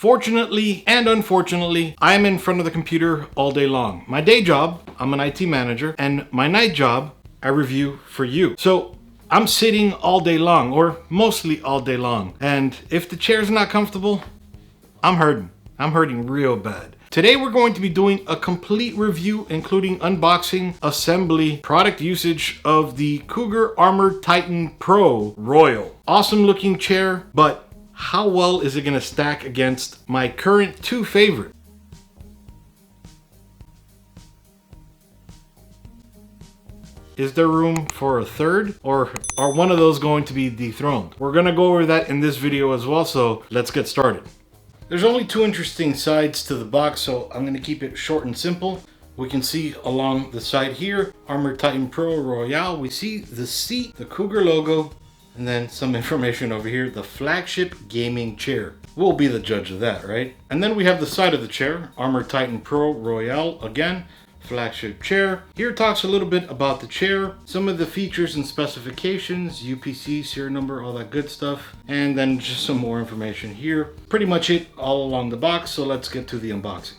Fortunately and unfortunately, I'm in front of the computer all day long. My day job, I'm an IT manager, and my night job, I review for you. So I'm sitting all day long, or mostly all day long. And if the chair's not comfortable, I'm hurting. I'm hurting real bad. Today we're going to be doing a complete review, including unboxing, assembly, product usage of the Cougar Armored Titan Pro Royal. Awesome looking chair, but how well is it gonna stack against my current two favorite? Is there room for a third, or are one of those going to be dethroned? We're gonna go over that in this video as well, so let's get started. There's only two interesting sides to the box, so I'm gonna keep it short and simple. We can see along the side here, Armored Titan Pro Royale. We see the seat, the Cougar logo, and then some information over here, the flagship gaming chair. We'll be the judge of that, right? And then we have the side of the chair, Armored Titan Pro Royale, again, flagship chair. Here it talks a little bit about the chair, some of the features and specifications, UPC, serial number, all that good stuff. And then just some more information here. Pretty much it all along the box, so let's get to the unboxing.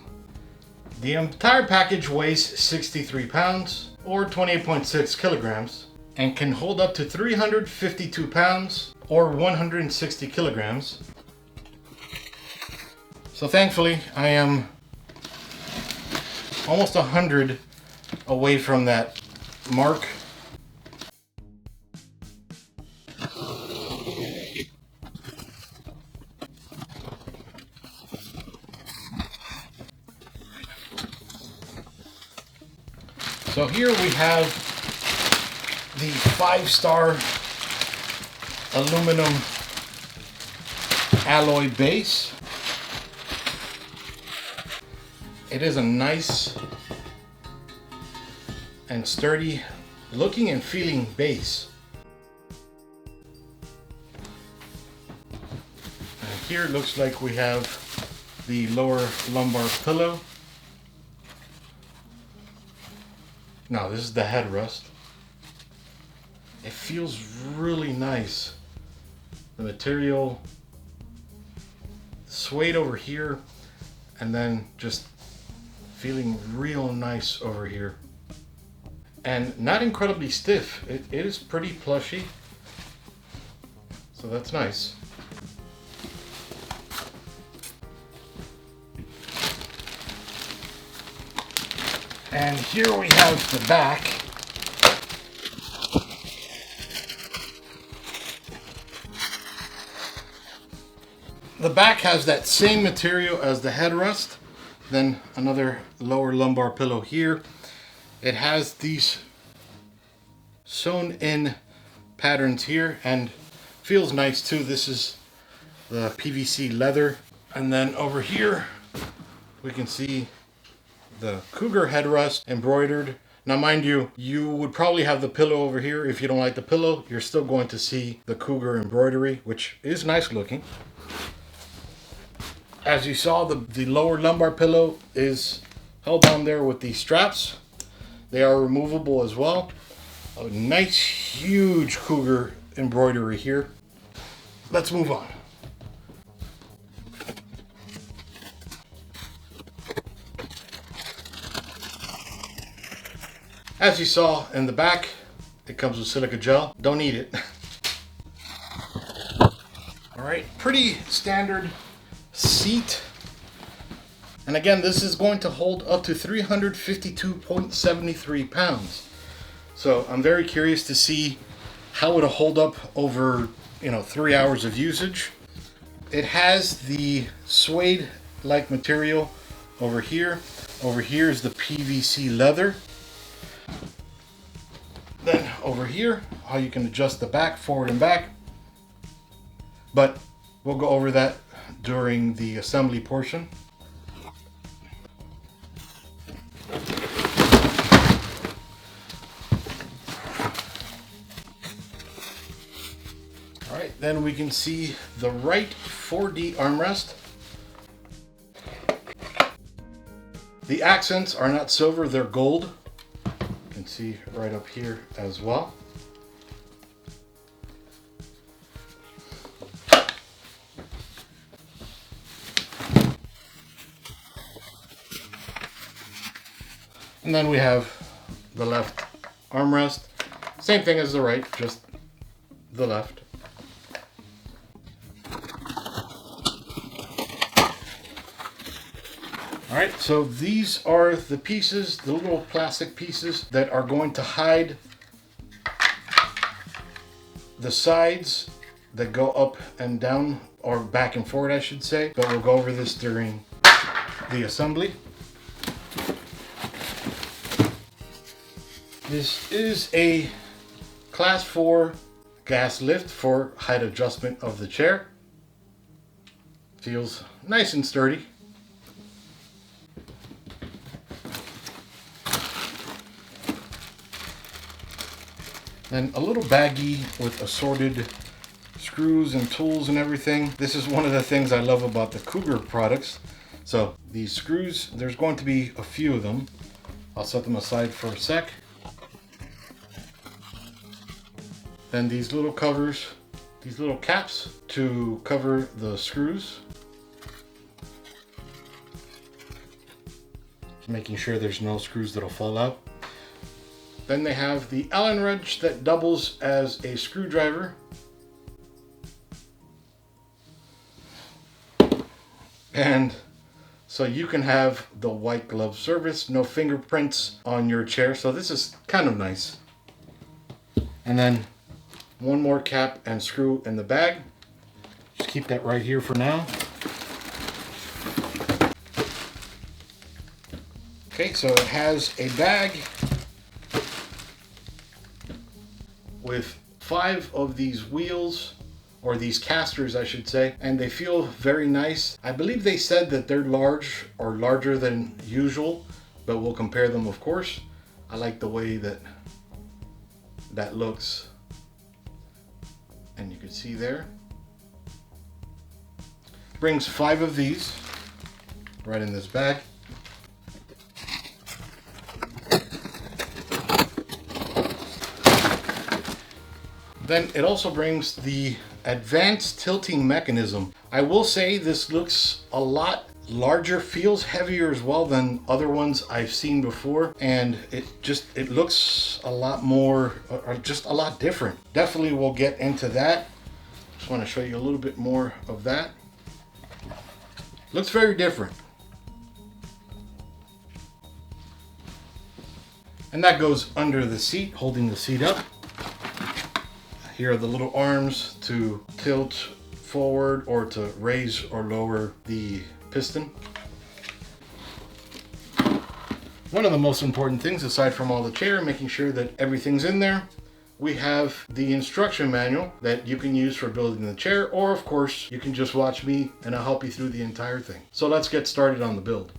The entire package weighs 63 pounds or 28.6 kilograms. And can hold up to 352 pounds or 160 kilograms. So thankfully I am almost 100 away from that mark. So here we have the 5-star aluminum alloy base. It is a nice and sturdy looking and feeling base. And here it looks like we have the lower lumbar pillow. Now this is the headrest. It feels really nice. The material, suede over here, and then just feeling real nice over here. And not incredibly stiff. It is pretty plushy. So that's nice. And here we have the back. The back has that same material as the headrest, then another lower lumbar pillow here. It has these sewn in patterns here and feels nice too. This is the PVC leather. And then over here we can see the Cougar headrest embroidered. Now mind you, you would probably have the pillow over here. If you don't like the pillow, you're still going to see the Cougar embroidery, which is nice looking. As you saw, the lower lumbar pillow is held down there with these straps. They are removable as well. A nice huge Cougar embroidery here. Let's move on. As you saw in the back, it comes with silica gel. Don't need it. All right, pretty standard seat. And again, this is going to hold up to 352.73 pounds. So I'm very curious to see how it'll hold up over, 3 hours of usage. It has the suede-like material over here. Over here is the PVC leather. Then over here, how you can adjust the back, forward and back. But we'll go over that during the assembly portion. All right, then we can see the right 4D armrest. The accents are not silver, they're gold. You can see right up here as well. And then we have the left armrest. Same thing as the right, just the left. All right, so these are the pieces, the little plastic pieces that are going to hide the sides that go up and down, or back and forward I should say, but we'll go over this during the assembly. This is a Class 4 gas lift for height adjustment of the chair. Feels nice and sturdy. Then a little baggie with assorted screws and tools and everything. This is one of the things I love about the Cougar products. So these screws, there's going to be a few of them. I'll set them aside for a sec. Then these little covers, these little caps to cover the screws. Making sure there's no screws that'll fall out. Then they have the Allen wrench that doubles as a screwdriver. And so you can have the white glove service, no fingerprints on your chair. So this is kind of nice. And then one more cap and screw in the bag. Just keep that right here for now. Okay, so it has a bag with 5 of these wheels, or these casters I should say, and they feel very nice. I believe they said that they're large or larger than usual, but we'll compare them of course. I like the way that looks, and you can see there. Brings 5 of these right in this bag. Then it also brings the advanced tilting mechanism. I will say this looks a lot larger, feels heavier as well than other ones I've seen before, and it looks a lot more, or just a lot different. Definitely we'll get into that. Just want to show you a little bit more of that. Looks very different. And that goes under the seat, holding the seat up. Here are the little arms to tilt forward or to raise or lower the piston. One of the most important things, aside from all the chair, making sure that everything's in there, we have the instruction manual that you can use for building the chair, or of course you can just watch me and I'll help you through the entire thing. So let's get started on the build.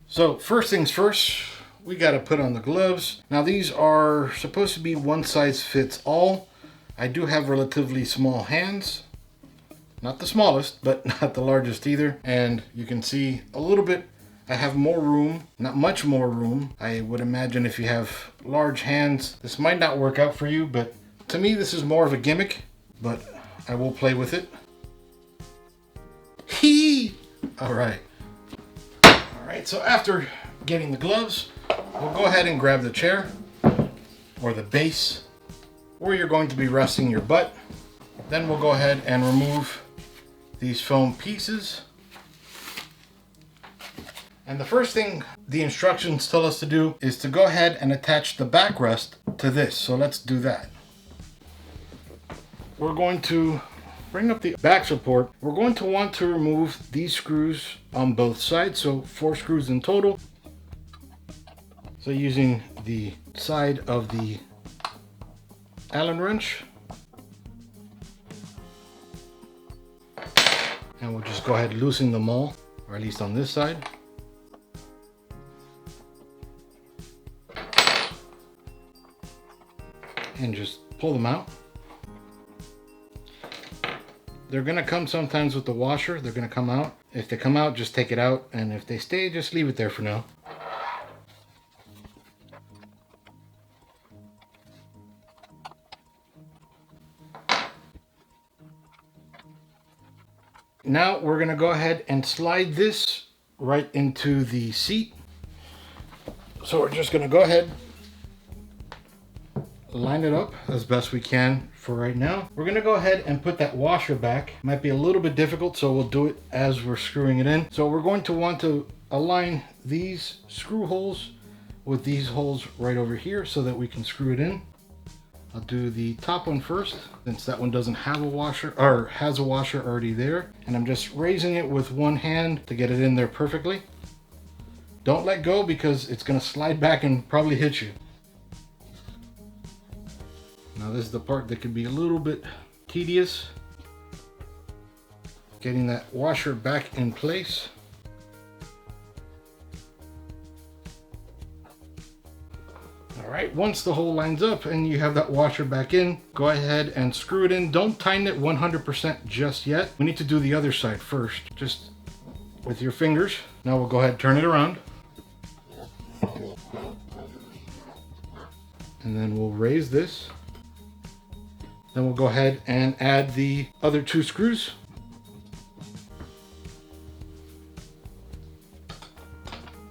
So first things first, we got to put on the gloves. Now these are supposed to be one size fits all. I do have relatively small hands, not the smallest, but not the largest either. And you can see a little bit, I have more room, not much more room. I would imagine if you have large hands, this might not work out for you, but to me, this is more of a gimmick, but I will play with it. All right. All right, so after getting the gloves, we'll go ahead and grab the chair or the base where you're going to be resting your butt. Then we'll go ahead and remove these foam pieces. And the first thing the instructions tell us to do is to go ahead and attach the backrest to this. So let's do that. We're going to bring up the back support. We're going to want to remove these screws on both sides, so 4 screws in total. So using the side of the Allen wrench, and we'll just go ahead and loosen them all, or at least on this side. And just pull them out. They're gonna come sometimes with the washer, they're gonna come out. If they come out, just take it out, and if they stay, just leave it there for now. Now we're gonna go ahead and slide this right into the seat. So we're just gonna go ahead, line it up as best we can for right now. We're gonna go ahead and put that washer back. Might be a little bit difficult, so we'll do it as we're screwing it in. So we're going to want to align these screw holes with these holes right over here so that we can screw it in. I'll do the top one first, since that one doesn't have a washer, or has a washer already there. And I'm just raising it with one hand to get it in there perfectly. Don't let go because it's gonna slide back and probably hit you. Now this is the part that can be a little bit tedious. Getting that washer back in place. All right, once the hole lines up and you have that washer back in, go ahead and screw it in. Don't tighten it 100% just yet. We need to do the other side first, just with your fingers. Now we'll go ahead and turn it around. And then we'll raise this. Then we'll go ahead and add the other two screws.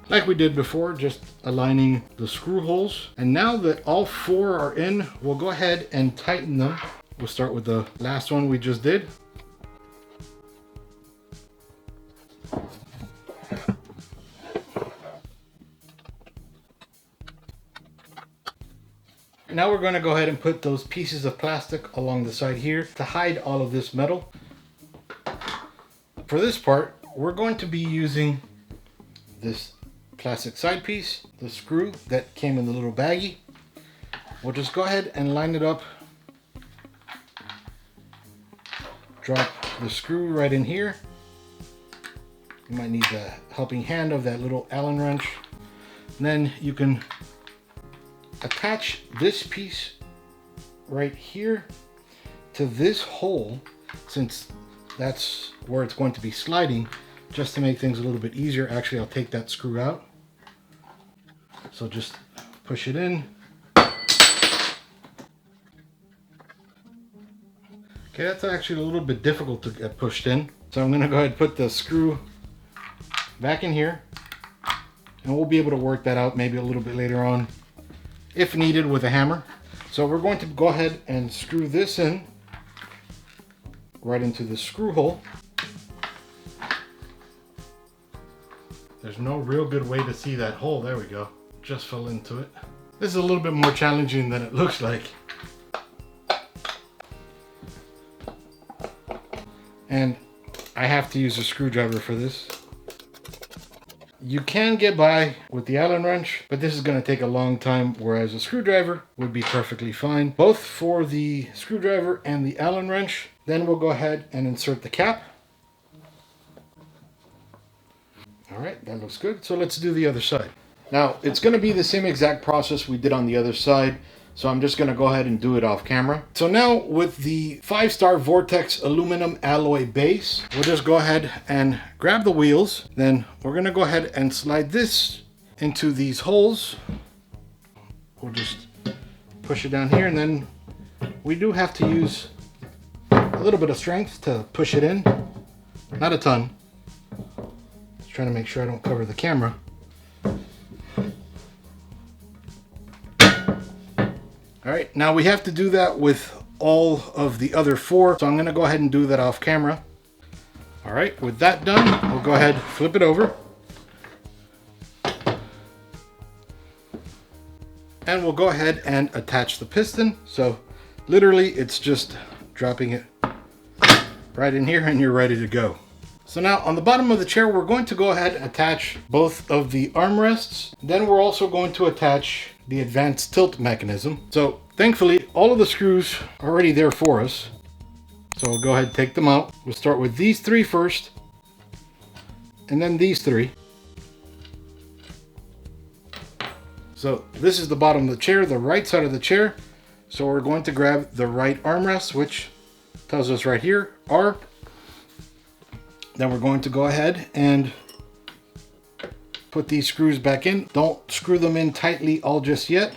Like we did before, just aligning the screw holes. And now that all four are in, we'll go ahead and tighten them. We'll start with the last one we just did. Now we're going to go ahead and put those pieces of plastic along the side here to hide all of this metal. For this part, we're going to be using this plastic side piece, the screw that came in the little baggie. We'll just go ahead and line it up. Drop the screw right in here. You might need the helping hand of that little Allen wrench. And then you can attach this piece right here to this hole, since that's where it's going to be sliding, just to make things a little bit easier. Actually, I'll take that screw out. So just push it in. Okay, that's actually a little bit difficult to get pushed in. So I'm gonna go ahead and put the screw back in here, and we'll be able to work that out maybe a little bit later on if needed with a hammer. So we're going to go ahead and screw this in right into the screw hole. There's no real good way to see that hole. There we go. Just fell into it. This is a little bit more challenging than it looks like. And I have to use a screwdriver for this. You can get by with the Allen wrench, but this is going to take a long time, whereas a screwdriver would be perfectly fine, both for the screwdriver and the Allen wrench. Then we'll go ahead and insert the cap. All right, that looks good. So let's do the other side. Now, it's going to be the same exact process we did on the other side, so I'm just going to go ahead and do it off camera. So now with the 5-star Vortex aluminum alloy base, we'll just go ahead and grab the wheels. Then we're going to go ahead and slide this into these holes. We'll just push it down here, and then we do have to use a little bit of strength to push it in. Not a ton. Just trying to make sure I don't cover the camera. All right, now we have to do that with all of the other four, so I'm gonna go ahead and do that off camera. All right, with that done, we'll go ahead, flip it over. And we'll go ahead and attach the piston. So literally it's just dropping it right in here and you're ready to go. So now on the bottom of the chair, we're going to go ahead and attach both of the armrests. Then we're also going to attach the advanced tilt mechanism. So thankfully, all of the screws are already there for us. So we'll go ahead and take them out. We'll start with these three first, and then these three. So this is the bottom of the chair, the right side of the chair. So we're going to grab the right armrest, which tells us right here, R. Then we're going to go ahead and put these screws back in. Don't screw them in tightly all just yet.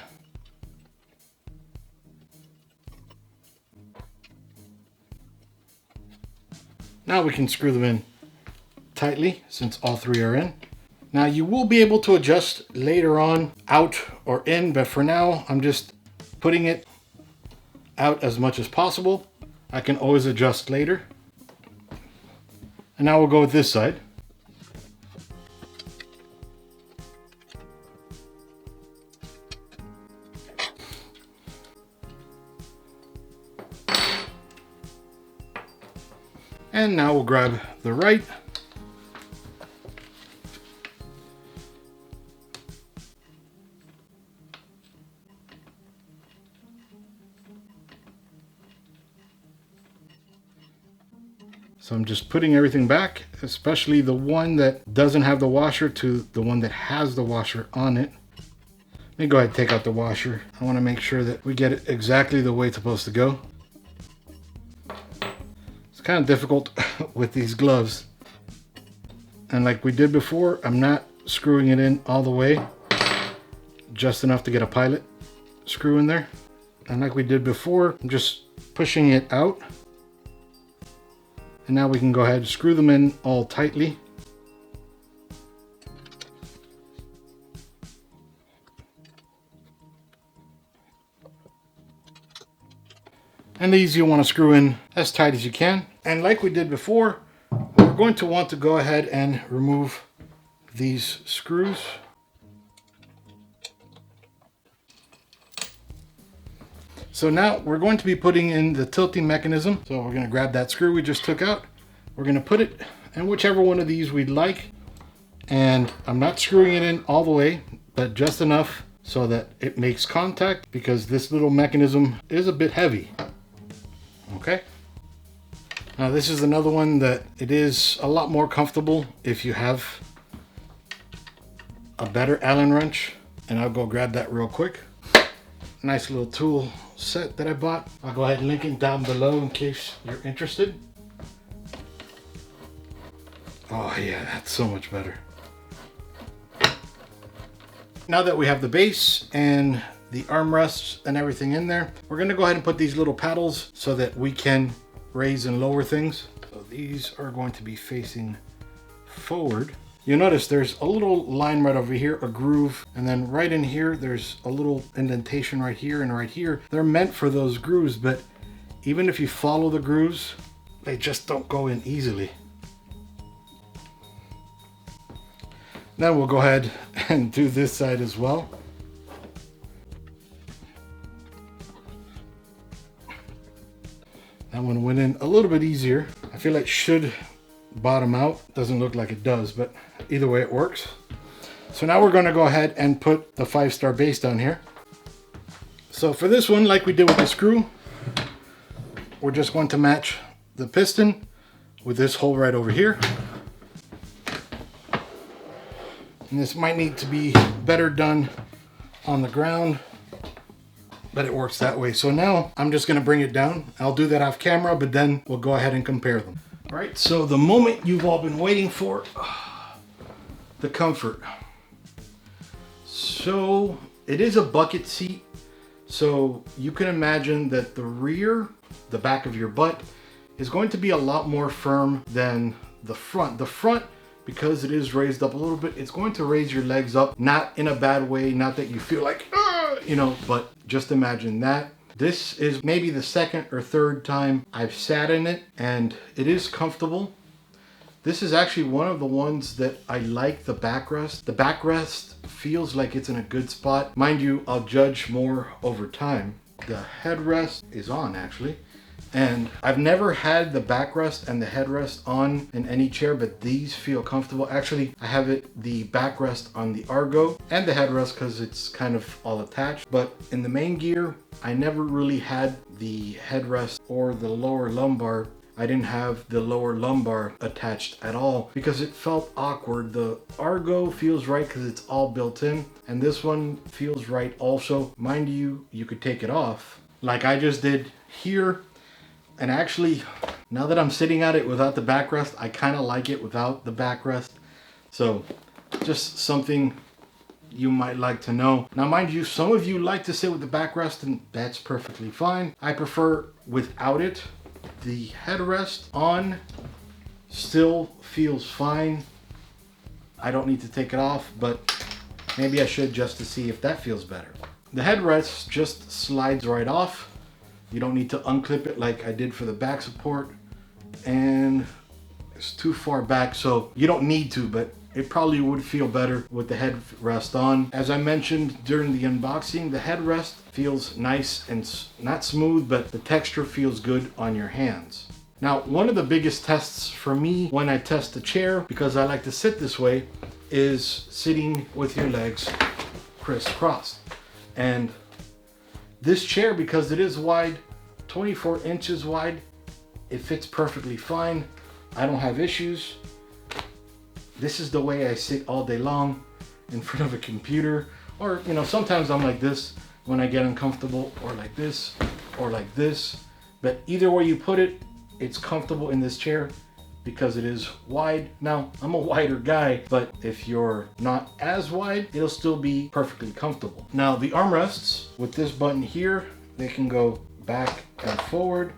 Now we can screw them in tightly since all three are in. Now you will be able to adjust later on out or in, but for now I'm just putting it out as much as possible. I can always adjust later. And now we'll go with this side. And now we'll grab the right. So I'm just putting everything back, especially the one that doesn't have the washer to the one that has the washer on it. Let me go ahead and take out the washer. I want to make sure that we get it exactly the way it's supposed to go. It's kind of difficult with these gloves. And like we did before, I'm not screwing it in all the way, just enough to get a pilot screw in there. And like we did before, I'm just pushing it out. And now we can go ahead and screw them in all tightly. And these you want to screw in as tight as you can. And like we did before, we're going to want to go ahead and remove these screws. So now we're going to be putting in the tilting mechanism. So we're going to grab that screw we just took out. We're going to put it in whichever one of these we'd like. And I'm not screwing it in all the way, but just enough so that it makes contact, because this little mechanism is a bit heavy. Okay. Now this is another one that it is a lot more comfortable if you have a better Allen wrench. And I'll go grab that real quick. Nice little tool set that I bought. I'll go ahead and link it down below in case you're interested. Oh yeah, that's so much better. Now that we have the base and the armrests and everything in there, we're going to go ahead and put these little paddles so that we can raise and lower things. So these are going to be facing forward. You'll notice there's a little line right over here, a groove, and then right in here there's a little indentation right here and right here. They're meant for those grooves, but even if you follow the grooves, they just don't go in easily. Then we'll go ahead and do this side as well. That one went in a little bit easier. I feel like it should bottom out. Doesn't look like it does, but either way it works. So now we're going to go ahead and put the 5-star base down here. So for this one, like we did with the screw, we're just going to match the piston with this hole right over here. And this might need to be better done on the ground, but it works that way. So now I'm just going to bring it down. I'll do that off camera, but then we'll go ahead and compare them. All right, so the moment you've all been waiting for, the comfort. So it is a bucket seat. So you can imagine that the rear, the back of your butt, is going to be a lot more firm than the front. The front, because it is raised up a little bit, it's going to raise your legs up, not in a bad way, not that you feel like, you know, but just imagine that. This is maybe the second or third time I've sat in it, and it is comfortable. This is actually one of the ones that I like the backrest. The backrest feels like it's in a good spot. Mind you, I'll judge more over time. The headrest is on actually. And I've never had the backrest and the headrest on in any chair, but these feel comfortable. Actually, I have the backrest on the Argo and the headrest because it's kind of all attached. But in the main gear, I never really had the headrest or the lower lumbar. I didn't have the lower lumbar attached at all because it felt awkward. The Argo feels right because it's all built in, and this one feels right also. Mind you, you could take it off like I just did here. And actually, now that I'm sitting at it without the backrest, I kind of like it without the backrest. So just something you might like to know. Now, mind you, some of you like to sit with the backrest, and that's perfectly fine. I prefer without it. The headrest on still feels fine. I don't need to take it off, but maybe I should just to see if that feels better. The headrest just slides right off. You don't need to unclip it like I did for the back support. And it's too far back, so you don't need to, but it probably would feel better with the headrest on. As I mentioned during the unboxing, the headrest feels nice and not smooth, but the texture feels good on your hands. Now, one of the biggest tests for me when I test the chair, because I like to sit this way, is sitting with your legs crisscrossed. And this chair, because it is wide, 24 inches wide, it fits perfectly fine. I don't have issues. This is the way I sit all day long in front of a computer. Or, you know, sometimes I'm like this when I get uncomfortable, or like this, or like this. But either way you put it, it's comfortable in this chair because it is wide. Now, I'm a wider guy, but if you're not as wide, it'll still be perfectly comfortable. Now, the armrests with this button here, they can go back and forward.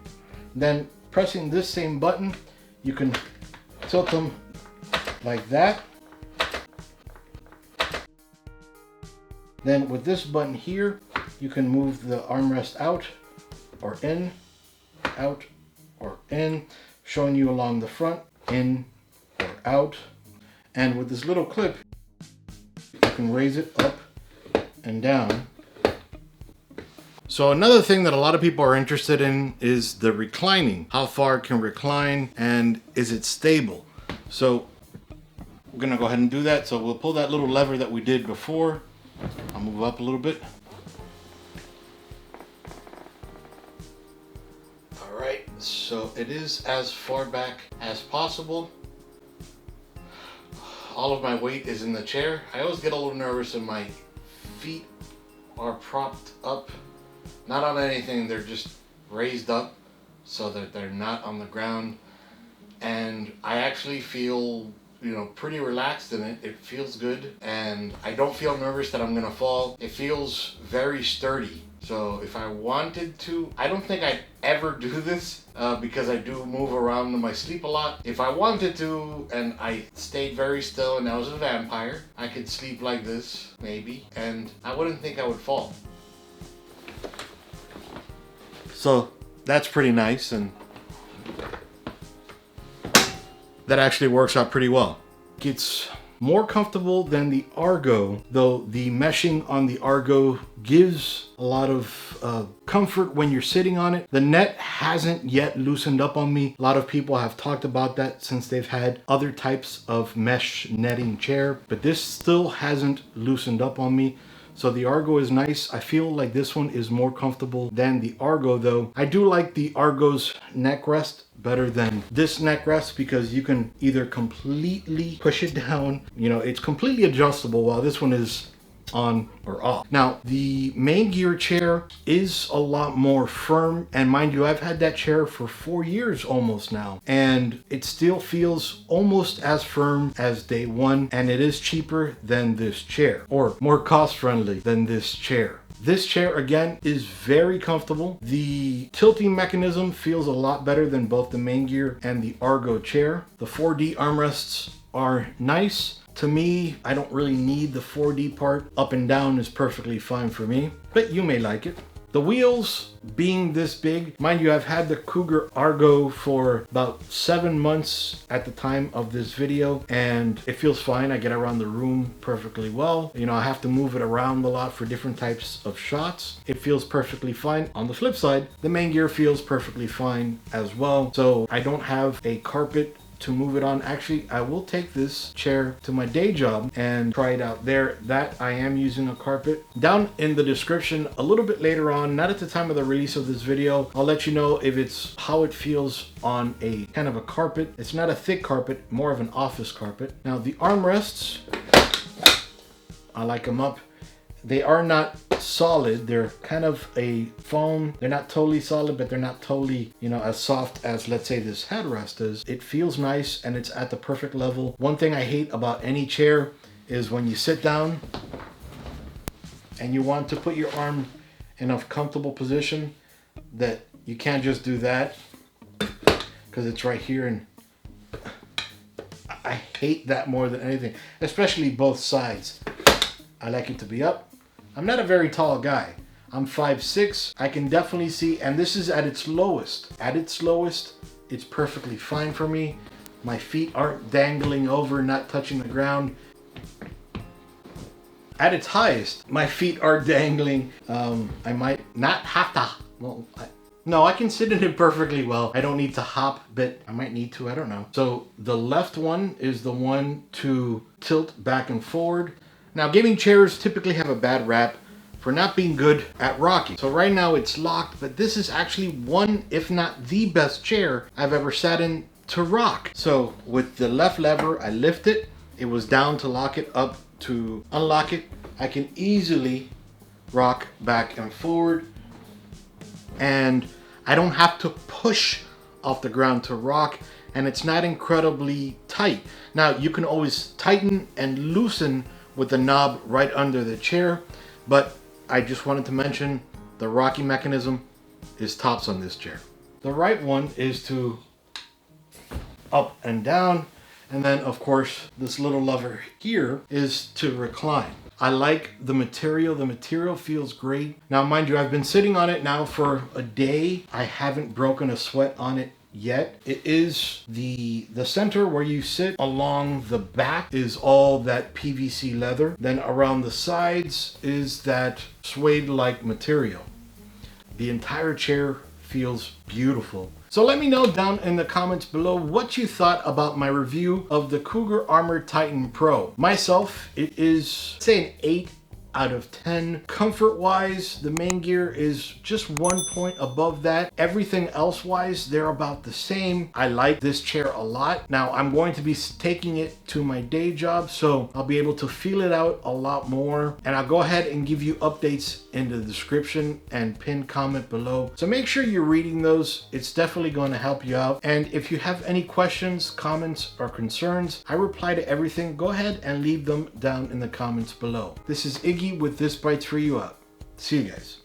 Then pressing this same button, you can tilt them like that. Then with this button here, you can move the armrest out or in, out or in, showing you along the front, in or out. And with this little clip, you can raise it up and down. So another thing that a lot of people are interested in is the reclining. How far it can recline, and is it stable? So we're gonna go ahead and do that. So we'll pull that little lever that we did before. I'll move up a little bit. All right, so it is as far back as possible. All of my weight is in the chair. I always get a little nervous when my feet are propped up. Not on anything, they're just raised up so that they're not on the ground. And I actually feel, you know, pretty relaxed in it. It feels good, and I don't feel nervous that I'm gonna fall. It feels very sturdy. So if I wanted to, I don't think I'd ever do this because I do move around in my sleep a lot. If I wanted to and I stayed very still and I was a vampire, I could sleep like this, maybe, and I wouldn't think I would fall. So that's pretty nice, and that actually works out pretty well. It's more comfortable than the Argo, though the meshing on the Argo gives a lot of comfort when you're sitting on it. The net hasn't yet loosened up on me. A lot of people have talked about that since they've had other types of mesh netting chair, but this still hasn't loosened up on me. So the Argo is nice. I feel like this one is more comfortable than the Argo, though. I do like the Argo's neck rest better than this neck rest because you can either completely push it down, you know, it's completely adjustable, while this one is on or off. Now, the Maingear chair is a lot more firm, and mind you, I've had that chair for 4 years almost now, and it still feels almost as firm as day one, and it is cheaper than this chair, or more cost-friendly than this chair. This chair, again, is very comfortable. The tilting mechanism feels a lot better than both the Maingear and the Argo chair. The 4D armrests are nice. To me, I don't really need the 4D part. Up and down is perfectly fine for me, but you may like it. The wheels being this big, mind you, I've had the Cougar Argo for about 7 months at the time of this video, and it feels fine. I get around the room perfectly well. You know, I have to move it around a lot for different types of shots. It feels perfectly fine. On the flip side, the Maingear feels perfectly fine as well. So I don't have a carpet to move it on. Actually, I will take this chair to my day job and try it out there. That I am using a carpet. Down in the description a little bit later on, not at the time of the release of this video, I'll let you know if it's how it feels on a kind of a carpet. It's not a thick carpet, more of an office carpet. Now the armrests, I like them up. They are not solid. They're kind of a foam. They're not totally solid, but they're not totally, you know, as soft as, let's say, this headrest is. It feels nice, and it's at the perfect level. One thing I hate about any chair is when you sit down and you want to put your arm in a comfortable position, that you can't just do that because it's right here, and I hate that more than anything, especially both sides. I like it to be up. I'm not a very tall guy. I'm 5'6". I can definitely see, and this is at its lowest. At its lowest, it's perfectly fine for me. My feet aren't dangling over, not touching the ground. At its highest, my feet are dangling. I might not have to, well, no, I can sit in it perfectly well. I don't need to hop, but I might need to, I don't know. So the left one is the one to tilt back and forward. Now, gaming chairs typically have a bad rap for not being good at rocking. So right now it's locked, but this is actually one, if not the best chair I've ever sat in to rock. So with the left lever, I lift it. It was down to lock it, up to unlock it. I can easily rock back and forward, and I don't have to push off the ground to rock, and it's not incredibly tight. Now, you can always tighten and loosen with the knob right under the chair, but I just wanted to mention the rocking mechanism is tops on this chair. The right one is to up and down, and then of course this little lever here is to recline. I like the material feels great. Now mind you, I've been sitting on it now for a day. I haven't broken a sweat on it yet. It is the center where you sit along the back is all that PVC leather. Then around the sides is that suede-like material. The entire chair feels beautiful. So let me know down in the comments below what you thought about my review of the Cougar Armor Titan Pro. Myself, it is, say, an 8 out of 10. Comfort wise, the main gear is just 1 point above that. Everything else wise, they're about the same. I like this chair a lot. Now I'm going to be taking it to my day job, so I'll be able to feel it out a lot more. And I'll go ahead and give you updates in the description and pinned comment below. So make sure you're reading those. It's definitely going to help you out. And if you have any questions, comments, or concerns, I reply to everything. Go ahead and leave them down in the comments below. This is Iggy with This Bites For You Up. See you guys.